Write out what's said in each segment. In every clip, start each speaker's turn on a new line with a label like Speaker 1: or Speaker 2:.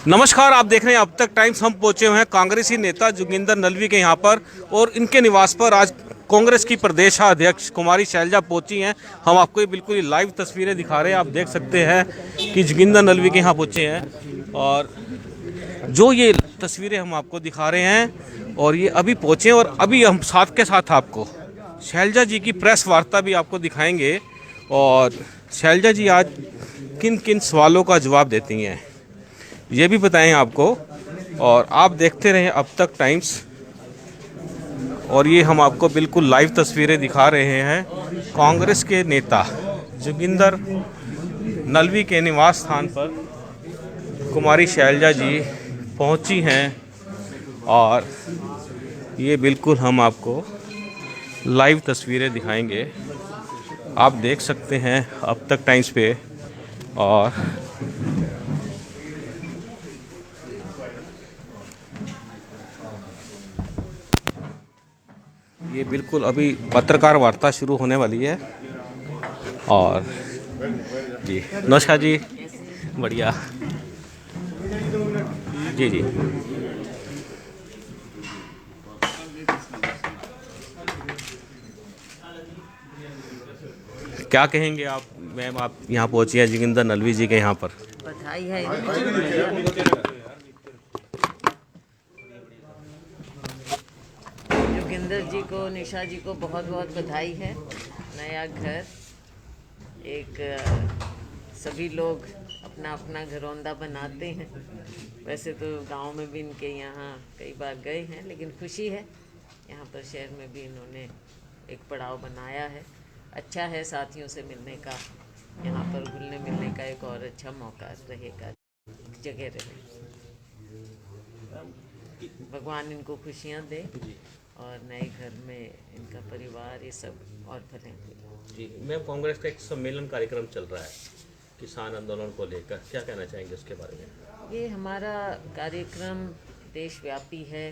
Speaker 1: नमस्कार, आप देख रहे हैं अब तक टाइम्स। हम पहुंचे हुए हैं कांग्रेसी नेता जोगिंदर नलवी के यहाँ पर और इनके निवास पर आज कांग्रेस की प्रदेशाध्यक्ष कुमारी शैलजा पहुंची हैं। हम आपको ये बिल्कुल लाइव तस्वीरें दिखा रहे हैं। आप देख सकते हैं कि जोगिंदर नलवी के यहाँ पहुंचे हैं और जो ये तस्वीरें हम आपको दिखा रहे हैं और ये अभी पहुंचे और अभी हम साथ के साथ आपको शैलजा जी की प्रेस वार्ता भी आपको दिखाएंगे और शैलजा जी आज किन किन सवालों का जवाब देती हैं ये भी बताएं आपको। और आप देखते रहें अब तक टाइम्स और ये हम आपको बिल्कुल लाइव तस्वीरें दिखा रहे हैं। कांग्रेस के नेता जोगिंदर नलवी के निवास स्थान पर कुमारी शैलजा जी पहुंची हैं और ये बिल्कुल हम आपको लाइव तस्वीरें दिखाएंगे। आप देख सकते हैं अब तक टाइम्स पे। और ये बिल्कुल अभी पत्रकार वार्ता शुरू होने वाली है। और जी नमस्कार जी, बढ़िया जी जी। क्या कहेंगे आप मैम, आप यहाँ पहुँची हैं जोगिंदर नलवी जी के यहाँ पर।
Speaker 2: बधाई है जोगिंदर जी को, निशा जी को बहुत बहुत बधाई है। नया घर एक सभी लोग अपना अपना घरौंदा बनाते हैं। वैसे तो गांव में भी इनके यहाँ कई बार गए हैं, लेकिन खुशी है यहाँ पर शहर में भी इन्होंने एक पड़ाव बनाया है। अच्छा है साथियों से मिलने का, यहाँ पर घुलने मिलने का एक और अच्छा मौका रहेगा, जगह रहे। भगवान इनको खुशियाँ दे और नए घर में इनका परिवार ये सब और फलें
Speaker 1: जी। मैम, कांग्रेस का एक सम्मेलन कार्यक्रम चल रहा है किसान आंदोलन को लेकर, क्या कहना चाहेंगे उसके बारे में।
Speaker 2: ये हमारा कार्यक्रम देशव्यापी है,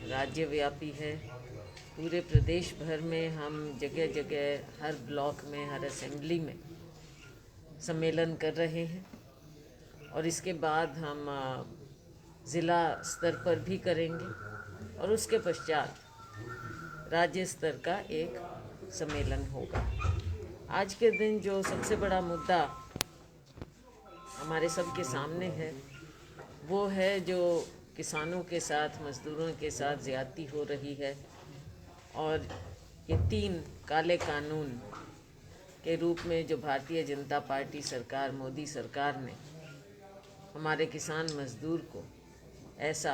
Speaker 2: राज्यव्यापी है। पूरे प्रदेश भर में हम जगह जगह हर ब्लॉक में, हर असेंबली में सम्मेलन कर रहे हैं और इसके बाद हम ज़िला स्तर पर भी करेंगे और उसके पश्चात राज्य स्तर का एक सम्मेलन होगा। आज के दिन जो सबसे बड़ा मुद्दा हमारे सबके सामने है वो है जो किसानों के साथ, मजदूरों के साथ ज़्यादती हो रही है और ये 3 काले कानून के रूप में जो भारतीय जनता पार्टी सरकार, मोदी सरकार ने हमारे किसान मजदूर को ऐसा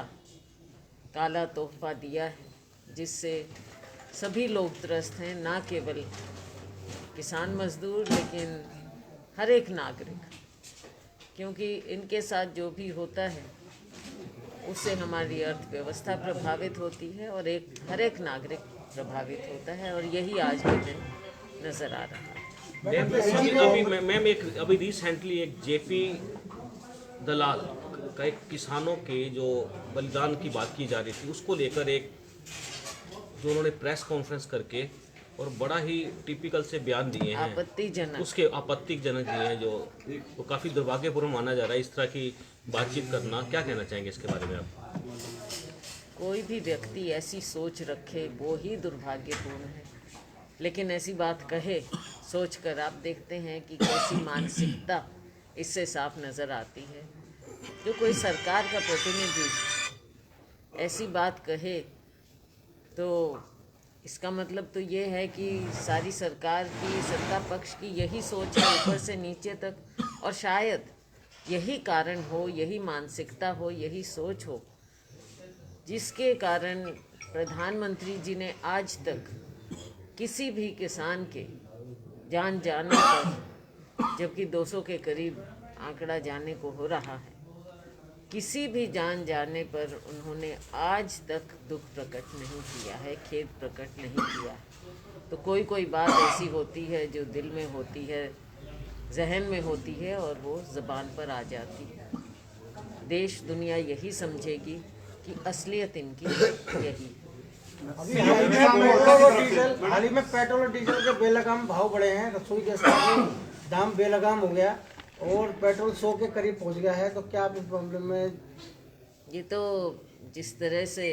Speaker 2: काला तोहफा दिया है जिससे सभी लोग त्रस्त हैं। ना केवल किसान मजदूर लेकिन हर एक नागरिक, क्योंकि इनके साथ जो भी होता है उससे हमारी अर्थव्यवस्था प्रभावित होती है और हर एक नागरिक प्रभावित होता है और यही आज के दिन नज़र आ रहा है।
Speaker 1: मैम, एक अभी रिसेंटली एक जेपी दलाल का एक किसानों के जो बलिदान की बात की जा रही थी, उसको लेकर एक जो उन्होंने प्रेस कॉन्फ्रेंस करके और बड़ा ही टिपिकल से बयान दिए हैं,
Speaker 2: आपत्तिजनक,
Speaker 1: उसके आपत्तिजनक दिए हैं, जो वो काफ़ी दुर्भाग्यपूर्ण माना जा रहा है इस तरह की बातचीत करना। क्या कहना चाहेंगे इसके बारे में आप।
Speaker 2: कोई भी व्यक्ति ऐसी सोच रखे वो ही दुर्भाग्यपूर्ण है, लेकिन ऐसी बात कहे सोच कर आप देखते हैं कि कैसी मानसिकता इससे साफ नज़र आती है। जो कोई सरकार का प्रतिनिधि ऐसी बात कहे तो इसका मतलब तो ये है कि सारी सरकार की, सत्ता पक्ष की यही सोच है ऊपर से नीचे तक, और शायद यही कारण हो, यही मानसिकता हो, यही सोच हो जिसके कारण प्रधानमंत्री जी ने आज तक किसी भी किसान के जान जाने पर, जबकि 200 के करीब आंकड़ा जाने को हो रहा है, किसी भी जान जाने पर उन्होंने आज तक दुख प्रकट नहीं किया है, खेद प्रकट नहीं किया है। तो कोई बात ऐसी होती है जो दिल में होती है, जहन में होती है और वो ज़बान पर आ जाती है। देश दुनिया यही समझेगी कि असलियत इनकी यही है।
Speaker 3: हाल ही में पेट्रोल और डीजल के बेलगाम भाव बढ़े हैं। रसोई गैस का दाम बेलगाम हो गया और पेट्रोल 100 के करीब पहुंच गया है, तो क्या आप इस मामले में?
Speaker 2: ये तो जिस तरह से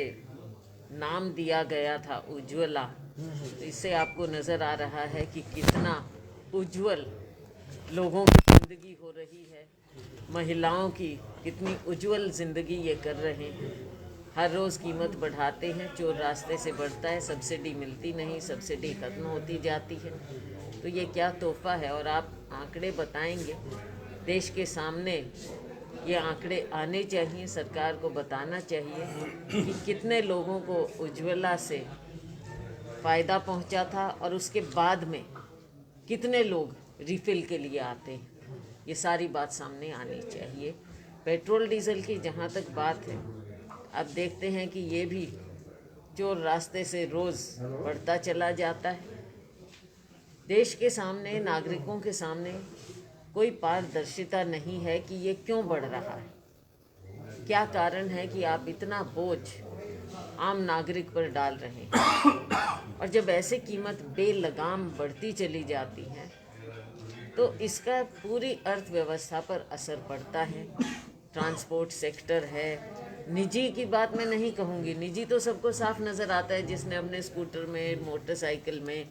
Speaker 2: नाम दिया गया था उज्ज्वला, तो इससे आपको नज़र आ रहा है कि कितना उज्जवल लोगों की ज़िंदगी हो रही है, महिलाओं की कितनी उज्जवल ज़िंदगी ये कर रहे हैं। हर रोज़ कीमत बढ़ाते हैं, चोर रास्ते से बढ़ता है, सब्सिडी मिलती नहीं, सब्सिडी ख़त्म होती जाती है। तो ये क्या तोहफा है। और आप आंकड़े बताएंगे देश के सामने, ये आंकड़े आने चाहिए, सरकार को बताना चाहिए कि कितने लोगों को उज्ज्वला से फ़ायदा पहुंचा था और उसके बाद में कितने लोग रिफ़िल के लिए आते हैं। ये सारी बात सामने आनी चाहिए। पेट्रोल डीजल की जहाँ तक बात है, अब देखते हैं कि ये भी चोर रास्ते से रोज़ बढ़ता चला जाता है। देश के सामने, नागरिकों के सामने कोई पारदर्शिता नहीं है कि ये क्यों बढ़ रहा है, क्या कारण है कि आप इतना बोझ आम नागरिक पर डाल रहे हैं। और जब ऐसे कीमत बेलगाम बढ़ती चली जाती है तो इसका पूरी अर्थव्यवस्था पर असर पड़ता है। ट्रांसपोर्ट सेक्टर है, निजी की बात मैं नहीं कहूँगी, निजी तो सबको साफ नज़र आता है, जिसने अपने स्कूटर में, मोटरसाइकिल में,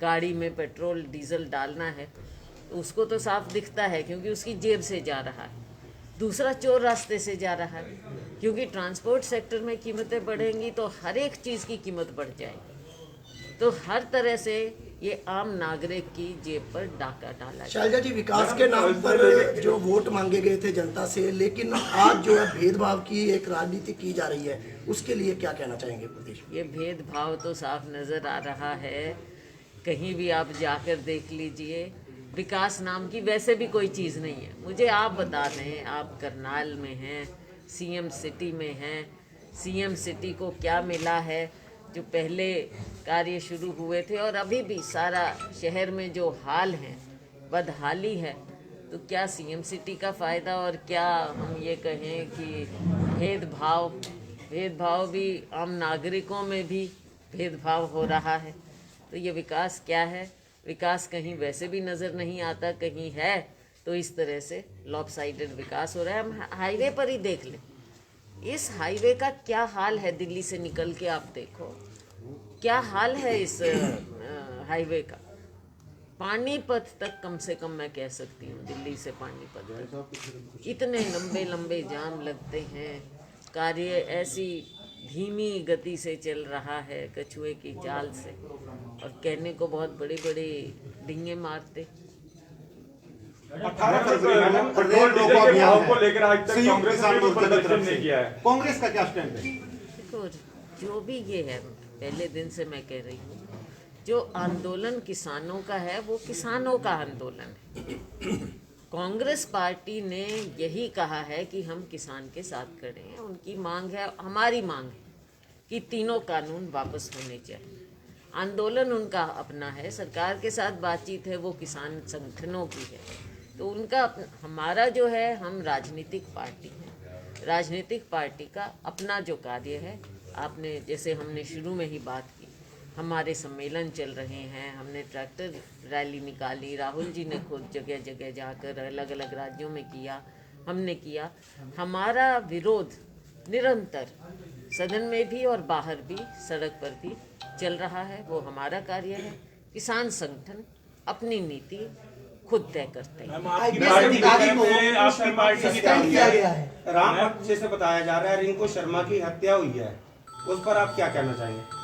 Speaker 2: गाड़ी में पेट्रोल डीजल डालना है उसको तो साफ दिखता है क्योंकि उसकी जेब से जा रहा है। दूसरा चोर रास्ते से जा रहा है, क्योंकि ट्रांसपोर्ट सेक्टर में कीमतें बढ़ेंगी तो हर एक चीज़ की कीमत बढ़ जाएगी। तो हर तरह से ये आम नागरिक की जेब पर डाका डाला।
Speaker 4: शैलजा जी, विकास के नाम पर जो वोट मांगे गए थे जनता से, लेकिन आज जो है भेदभाव की एक राजनीति की जा रही है, उसके लिए क्या कहना चाहेंगे प्रदेश में?
Speaker 2: ये भेदभाव तो साफ नज़र आ रहा है, कहीं भी आप जाकर देख लीजिए। विकास नाम की वैसे भी कोई चीज़ नहीं है। मुझे आप बता दें, आप करनाल में हैं, सीएम सिटी में हैं, सीएम सिटी को क्या मिला है जो पहले कार्य शुरू हुए थे और अभी भी सारा शहर में जो हाल है, बदहाली है, तो क्या सीएम सिटी का फ़ायदा और क्या हम ये कहें कि भेदभाव भी आम नागरिकों में भी भेदभाव हो रहा है। तो ये विकास क्या है? विकास कहीं वैसे भी नज़र नहीं आता, कहीं है तो इस तरह से लॉपसाइडेड विकास हो रहा है। हम हाईवे पर ही देख लें, इस हाईवे का क्या हाल है, दिल्ली से निकल के आप देखो क्या हाल है इस हाईवे का। पानीपत तक कम से कम मैं कह सकती हूँ, दिल्ली से पानीपत तक इतने लंबे लंबे जाम लगते हैं, कार्य ऐसी धीमी गति से चल रहा है कछुए की चाल से, और कहने को बहुत बड़े बड़े डींगे मारते।
Speaker 5: 18 फरवरी में पेट्रोल रोको अभियान को लेकर आज तक कांग्रेस ने कोई प्रदर्शन नहीं किया है, कांग्रेस का क्या स्टैंड है?
Speaker 2: देखो, जो भी ये है, पहले दिन से मैं कह रही हूँ, जो आंदोलन किसानों का है वो किसानों का आंदोलन है। कांग्रेस पार्टी ने यही कहा है कि हम किसान के साथ खड़े हैं। उनकी मांग है, हमारी मांग है कि तीनों कानून वापस होने चाहिए। आंदोलन उनका अपना है, सरकार के साथ बातचीत है वो किसान संगठनों की है। तो उनका हमारा जो है, हम राजनीतिक पार्टी हैं, राजनीतिक पार्टी का अपना जो कार्य है, आपने जैसे हमने शुरू में ही बात की, हमारे सम्मेलन चल रहे हैं, हमने ट्रैक्टर रैली निकाली, राहुल जी ने खुद जगह जगह जाकर अलग अलग राज्यों में किया, हमने किया। हमारा विरोध निरंतर सदन में भी और बाहर भी, सड़क पर भी चल रहा है, वो हमारा कार्य है। किसान संगठन अपनी नीति खुद तय करते हैं।
Speaker 5: आपकी पार्टी की तरफ
Speaker 4: किया गया है।
Speaker 5: राम भक्त जैसे बताया जा रहा है, रिंकू शर्मा की हत्या हुई है, उस पर आप क्या कहना चाहेंगे?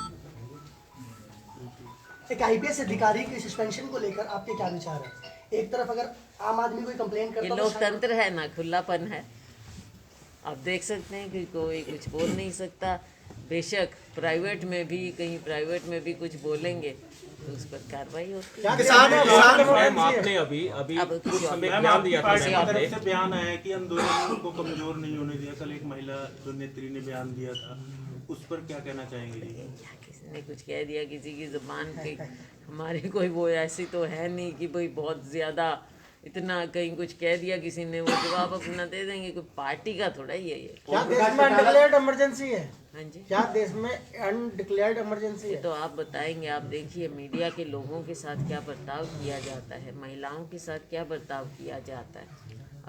Speaker 4: एक आईपीएस अधिकारी के सस्पेंशन को लेकर आपके क्या विचार है? एक तरफ अगर आम आदमी कोई कंप्लेन
Speaker 2: ये
Speaker 4: करता
Speaker 2: लोकतंत्र है ना, खुलापन है। आप देख सकते हैं कि कोई कुछ बोल नहीं सकता। बेशक प्राइवेट में भी, कहीं प्राइवेट में भी कुछ बोलेंगे तो उस पर कार्रवाई होती है।
Speaker 1: मैम, आपने अभी
Speaker 2: अब
Speaker 1: कुछ
Speaker 2: कुछ
Speaker 1: समय
Speaker 2: और।
Speaker 1: बयान दिया था
Speaker 5: पार्टी की
Speaker 1: मैम,
Speaker 5: तरफ
Speaker 1: आपने
Speaker 5: से बयान आया है कि आंदोलन को कमजोर नहीं होने दिया। कल एक महिला जो नेत्री ने बयान दिया था, उस पर क्या कहना चाहेंगे जी?
Speaker 2: क्या किसी ने कुछ कह दिया किसी की जुबान पे, हमारे कोई वो ऐसी तो है नहीं कि भाई बहुत ज़्यादा इतना कहीं कुछ कह दिया किसी ने, वो जवाब अपना दे देंगे। कोई पार्टी का थोड़ा ही है ये।
Speaker 3: क्या देश में अनडिक्लेयर्ड इमरजेंसी है?
Speaker 2: हाँ जी,
Speaker 3: क्या देश में अनडिक्लेयर्ड इमरजेंसी
Speaker 2: ये
Speaker 3: है?
Speaker 2: तो आप बताएंगे। आप देखिए मीडिया के लोगों के साथ क्या बर्ताव किया जाता है, महिलाओं के साथ क्या बर्ताव किया जाता है।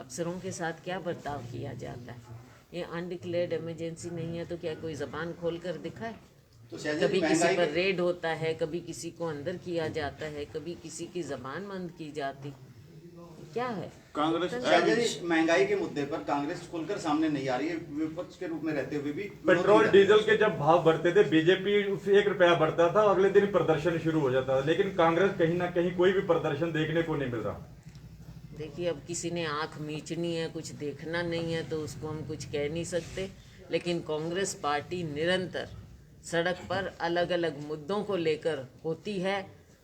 Speaker 2: अफसरों के साथ क्या बर्ताव किया जाता है। ये अनडिक्लेयर्ड इमरजेंसी नहीं है तो क्या कोई ज़बान खोल कर दिखाए? कभी किसी पर रेड होता है, कभी किसी को अंदर किया जाता है, कभी किसी की ज़बान बंद की जाती, क्या है?
Speaker 6: कांग्रेस महंगाई के मुद्दे पर कांग्रेस खुलकर सामने नहीं आ रही है, विपक्ष के रूप में रहते हुए भी।
Speaker 7: पेट्रोल डीजल के जब भाव बढ़ते थे, बीजेपी उससे 1 रुपया बढ़ता था, अगले दिन प्रदर्शन शुरू हो जाता था, लेकिन कांग्रेस कहीं ना कहीं कोई भी प्रदर्शन देखने को नहीं मिल रहा।
Speaker 2: देखिए, अब किसी ने आंख मीचनी है, कुछ देखना नहीं है तो उसको हम कुछ कह नहीं सकते, लेकिन कांग्रेस पार्टी निरंतर सड़क पर अलग अलग मुद्दों को लेकर होती है,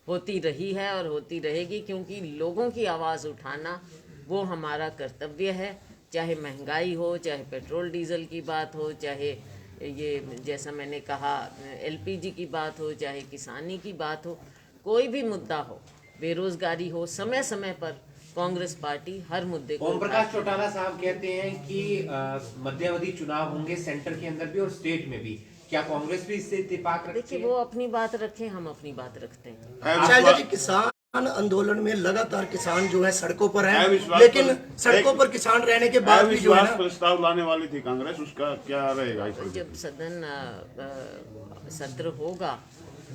Speaker 2: होती रही है और होती रहेगी, क्योंकि लोगों की आवाज़ उठाना वो हमारा कर्तव्य है। चाहे महंगाई हो, चाहे पेट्रोल डीजल की बात हो, चाहे ये जैसा मैंने कहा एलपीजी की बात हो, चाहे किसानी की बात हो, कोई भी मुद्दा हो, बेरोजगारी हो, समय समय पर कांग्रेस पार्टी हर मुद्दे को।
Speaker 8: ओम प्रकाश चौटाला साहब कहते हैं कि मध्यावधि चुनाव होंगे सेंटर के अंदर भी और स्टेट में भी, क्या कांग्रेस भी इससे इत्तेफाक रखती
Speaker 2: देखिए,
Speaker 8: है?
Speaker 2: वो अपनी बात रखें, हम अपनी बात रखते हैं।
Speaker 4: शैलजा जी, किसान आंदोलन में लगातार किसान जो है सड़कों पर है, लेकिन सड़कों पर किसान रहने के बाद भी जो है
Speaker 9: अविश्वास प्रस्ताव लाने वाली थी कांग्रेस, उसका क्या रहेगा इस पर?
Speaker 2: जब सदन सत्र होगा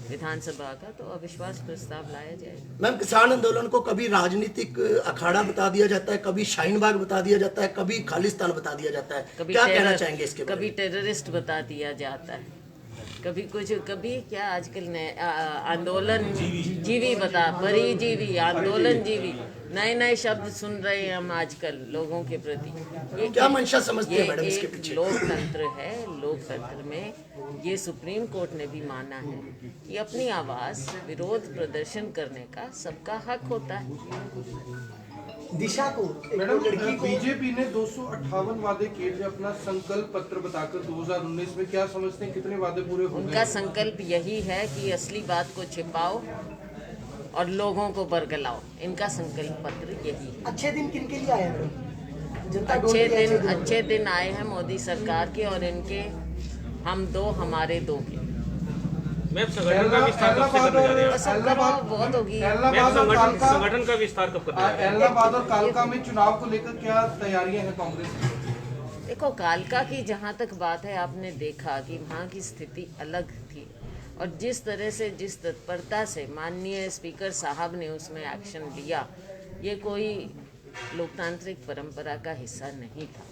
Speaker 2: विधानसभा का तो अविश्वास प्रस्ताव लाया जाएगा।
Speaker 4: मैम, किसान आंदोलन को कभी राजनीतिक अखाड़ा बता दिया जाता है, कभी शाहीन बाग बता दिया जाता है, कभी खालिस्तान बता दिया जाता है, क्या कहना चाहेंगे इसके बारे में?
Speaker 2: कभी टेररिस्ट बता दिया जाता है, कभी कुछ, कभी क्या आजकल नए आंदोलन जीवी बता, परिजीवी, आंदोलन जीवी, नए नए शब्द सुन रहे हैं हम आजकल लोगों के प्रति। ये
Speaker 4: क्या मंशा समझते हैं मैडम इसके
Speaker 2: एक
Speaker 4: पीछे?
Speaker 2: लोकतंत्र है, लोकतंत्र में ये सुप्रीम कोर्ट ने भी माना है कि अपनी आवाज़ विरोध प्रदर्शन करने का सबका हक होता है।
Speaker 3: दिशा को
Speaker 10: मैडम, बीजेपी ने 258 वादे किए थे अपना संकल्प पत्र बताकर 2019 में, क्या समझते हैं कितने वादे पूरे हो
Speaker 2: उनका
Speaker 10: गए?
Speaker 2: संकल्प यही है कि असली बात को छिपाओ और लोगों को बरगलाओ, इनका संकल्प पत्र यही है।
Speaker 3: अच्छे दिन किनके लिए आए हैं? जनता डोल के
Speaker 2: अच्छे दिन आए हैं मोदी सरकार के और इनके हम दो हमारे दो के।
Speaker 1: मैम, संगठन का विस्तार कब से करने जा रहे हैं?
Speaker 2: सबका बहुत होगी।
Speaker 1: मैम, संगठन का विस्तार कब करने जा रहे हैं?
Speaker 10: इलाहाबाद और कालका में चुनाव को लेकर क्या तैयारियां हैं कांग्रेस की?
Speaker 2: देखो, कालका की जहाँ तक बात है, आपने देखा कि वहाँ की स्थिति अलग थी और जिस तरह से, जिस तत्परता से माननीय स्पीकर साहब ने उसमें एक्शन लिया, ये कोई लोकतांत्रिक परंपरा का हिस्सा नहीं था,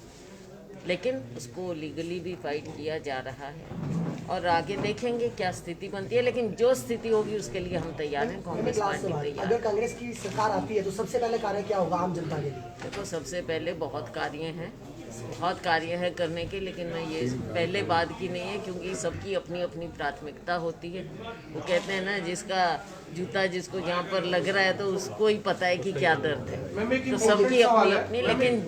Speaker 2: लेकिन उसको लीगली भी फाइट किया जा रहा है और आगे देखेंगे क्या स्थिति बनती है, लेकिन जो स्थिति होगी उसके लिए हम तैयार हैं, कांग्रेस पार्टी तैयार
Speaker 3: अगर
Speaker 2: है।
Speaker 3: कांग्रेस की सरकार आती है तो सबसे पहले कार्य क्या होगा आम जनता के लिए?
Speaker 2: देखो, सबसे पहले बहुत कार्य हैं, बहुत कार्य है करने के, लेकिन मैं ये पहले बात की नहीं है, क्योंकि सबकी अपनी अपनी प्राथमिकता होती है। वो कहते हैं ना, जिसका जूता जिसको जहाँ पर लग रहा है तो उसको ही पता है कि क्या दर्द है, तो सबकी अपनी अपनी, लेकिन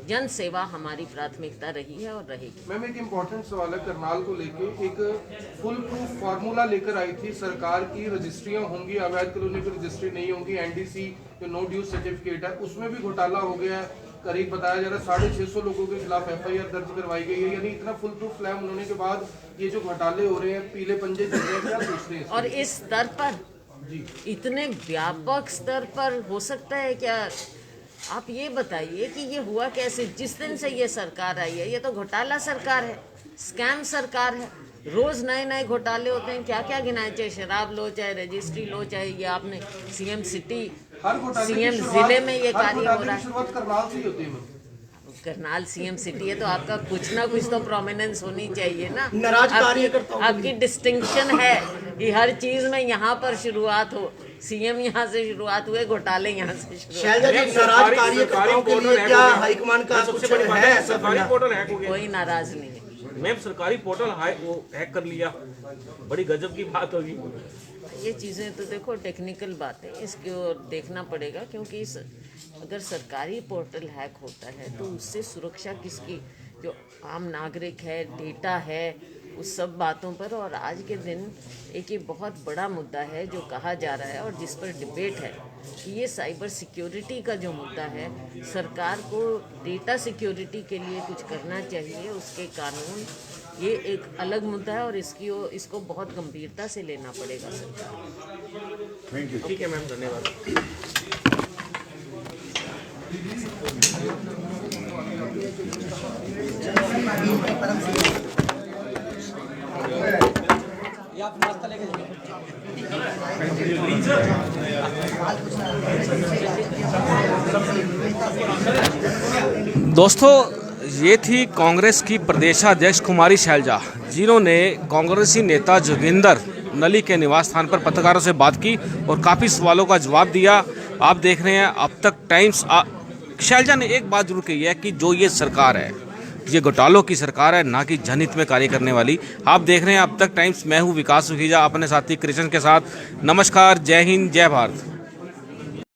Speaker 2: जन सेवा हमारी प्राथमिकता रही है और रहेगी।
Speaker 10: मैम, एक इम्पोर्टेंट सवाल है, करनाल को लेके एक फुल प्रूफ फार्मूला लेकर आई थी सरकार की, रजिस्ट्रियां होंगी, अवैध कॉलोनी की रजिस्ट्री नहीं होंगी, एनडीसी जो नो ड्यूज सर्टिफिकेट है उसमें भी घोटाला हो गया है, करीब बताया जा रहा है 650 लोगों के खिलाफ एफआईआर दर्ज करवाई गई है, यानी इतना फुल प्रूफ क्लेम होने के बाद ये जो घोटाले हो रहे हैं, पीले पंजे चल रहे हैं, क्या सोचते हैं?
Speaker 2: और इस स्तर पर, इतने व्यापक स्तर पर हो सकता है क्या? आप ये बताइए कि ये हुआ कैसे? जिस दिन से ये सरकार आई है, ये तो घोटाला सरकार है, स्कैम सरकार है, रोज नए नए घोटाले होते हैं। क्या क्या गिनाए, चाहे शराब लो, चाहे रजिस्ट्री लो, चाहे ये आपने सीएम सिटी, सीएम जिले में ये कार्य हो रहा है।
Speaker 10: शुरुआत करनाल से ही होती है।
Speaker 2: करनाल सीएम सिटी है तो आपका कुछ ना कुछ तो प्रोमिनेंस होनी चाहिए ना।
Speaker 4: नाराज कार्यकर्ताओं के
Speaker 2: आपकी डिस्टिंक्शन है कि हर चीज में यहाँ पर शुरुआत हो, सीएम यहाँ से शुरुआत हुए, घोटाले यहाँ से शुरुआत।
Speaker 4: शैलजा जी, नाराज कार्यकर्ताओं के लिए क्या हाईकमान का कुछ है?
Speaker 1: सरकारी पोर्टल हैक हो गया।
Speaker 2: कोई नाराज नहीं है।
Speaker 1: मैम, सरकारी पोर्टल हैक कर लिया, बड़ी गजब की बात होगी।
Speaker 2: ये चीज़ें तो देखो टेक्निकल बातें, इसको देखना पड़ेगा, क्योंकि अगर सरकारी पोर्टल हैक होता है तो उससे सुरक्षा किसकी? जो आम नागरिक है, डेटा है, उस सब बातों पर। और आज के दिन एक ये बहुत बड़ा मुद्दा है जो कहा जा रहा है और जिस पर डिबेट है कि ये साइबर सिक्योरिटी का जो मुद्दा है, सरकार को डेटा सिक्योरिटी के लिए कुछ करना चाहिए, उसके कानून, ये एक अलग मुद्दा है और इसको बहुत गंभीरता से लेना पड़ेगा सरकार।
Speaker 1: ठीक है मैम, धन्यवाद। दोस्तों, ये थी कांग्रेस की प्रदेशाध्यक्ष कुमारी शैलजा, जिन्होंने कांग्रेसी नेता जोगिंदर नली के निवास स्थान पर पत्रकारों से बात की और काफ़ी सवालों का जवाब दिया। आप देख रहे हैं अब तक टाइम्स। शैलजा ने एक बात जरूर कही है कि जो ये सरकार है, ये घोटालों की सरकार है, ना कि जनहित में कार्य करने वाली। आप देख रहे हैं अब तक टाइम्स। मैं हूँ विकास सुखीजा, अपने साथी कृष्ण के साथ। नमस्कार, जय हिंद, जय भारत।